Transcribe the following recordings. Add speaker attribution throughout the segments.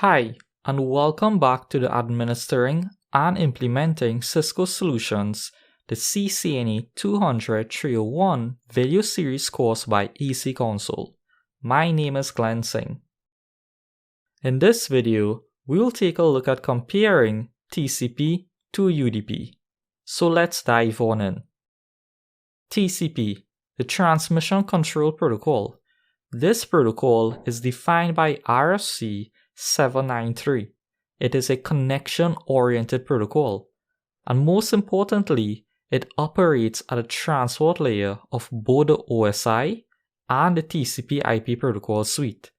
Speaker 1: Hi, and welcome back to the Administering and Implementing Cisco Solutions, the CCNA 200-301 video series course by AC Console. My name is Glenn Singh. In this video, we will take a look at comparing TCP to UDP. So let's dive on in. TCP, the Transmission Control Protocol. This protocol is defined by RFC 793. It is a connection-oriented protocol, and most importantly, it operates at a transport layer of both the OSI and the TCP/IP protocol suite.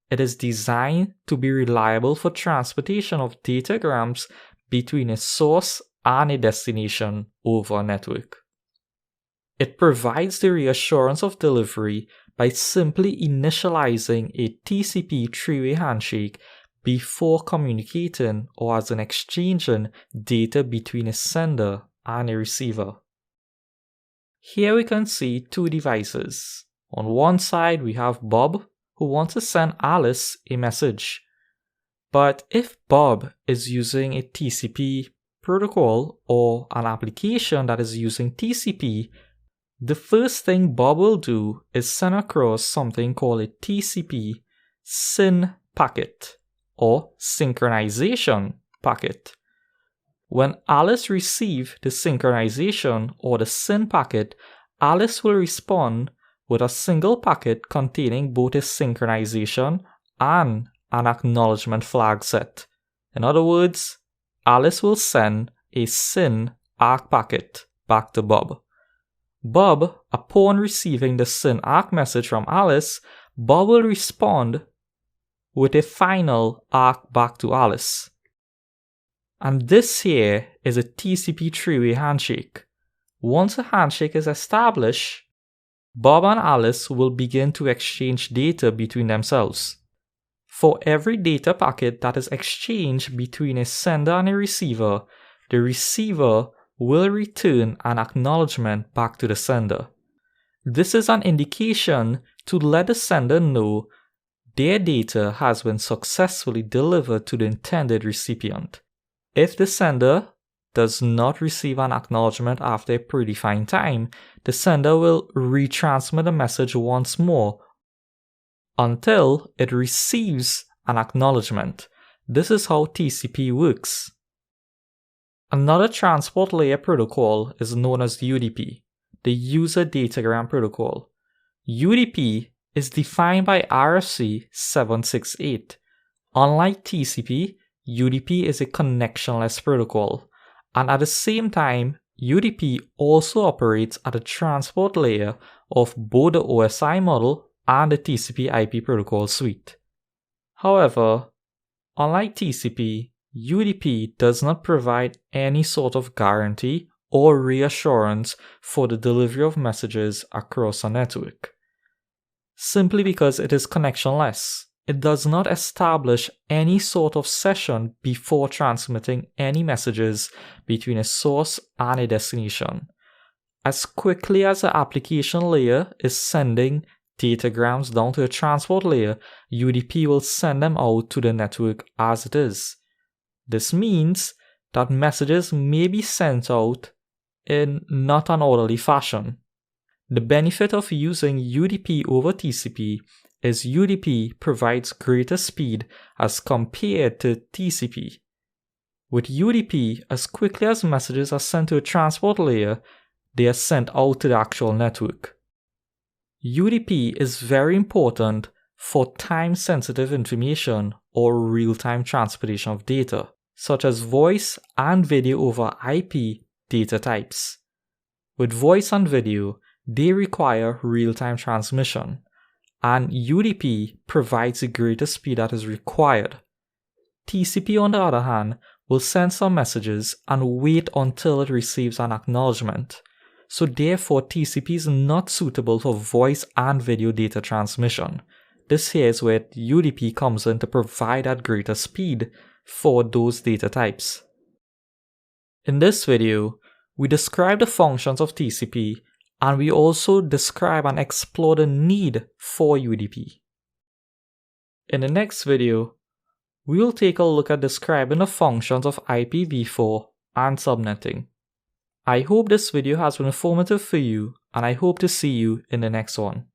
Speaker 1: It is designed to be reliable for transportation of datagrams between a source and a destination over a network. It provides the reassurance of delivery by simply initializing a TCP three-way handshake before communicating or as an exchanging data between a sender and a receiver. Here we can see two devices. On one side we have Bob, who wants to send Alice a message. But if Bob is using a TCP protocol or an application that is using TCP, the first thing Bob will do is send across something called a TCP SYN packet or synchronization packet. When Alice receives the synchronization or the SYN packet, Alice will respond with a single packet containing both a synchronization and an acknowledgement flag set. In other words, Alice will send a SYN ARC packet back to Bob. Bob, upon receiving the SYN ARC message from Alice, Bob will respond with a final ARC back to Alice. And this here is a TCP three-way handshake. Once a handshake is established, Bob and Alice will begin to exchange data between themselves. For every data packet that is exchanged between a sender and a receiver, the receiver will return an acknowledgement back to the sender. This is an indication to let the sender know their data has been successfully delivered to the intended recipient. If the sender does not receive an acknowledgement after a predefined time, the sender will retransmit the message once more until it receives an acknowledgement. This is how TCP works. Another transport layer protocol is known as UDP, the User Datagram Protocol. UDP is defined by RFC 768. Unlike TCP, UDP is a connectionless protocol, and at the same time, UDP also operates at a transport layer of both the OSI model and the TCP/IP protocol suite. However, unlike TCP, UDP does not provide any sort of guarantee or reassurance for the delivery of messages across a network. Simply because it is connectionless, it does not establish any sort of session before transmitting any messages between a source and a destination. As quickly as the application layer is sending datagrams down to the transport layer, UDP will send them out to the network as it is. This means that messages may be sent out in not an orderly fashion. The benefit of using UDP over TCP is UDP provides greater speed as compared to TCP. With UDP, as quickly as messages are sent to a transport layer, they are sent out to the actual network. UDP is very important for time-sensitive information or real-time transportation of data, such as voice and video over IP data types. With voice and video, they require real-time transmission, and UDP provides the greater speed that is required. TCP, on the other hand, will send some messages and wait until it receives an acknowledgement. So therefore, TCP is not suitable for voice and video data transmission. This here is where UDP comes in to provide that greater speed for those data types. In this video, we describe the functions of TCP, and we also describe and explore the need for UDP. In the next video, we'll take a look at describing the functions of IPv4 and subnetting. I hope this video has been informative for you, and I hope to see you in the next one.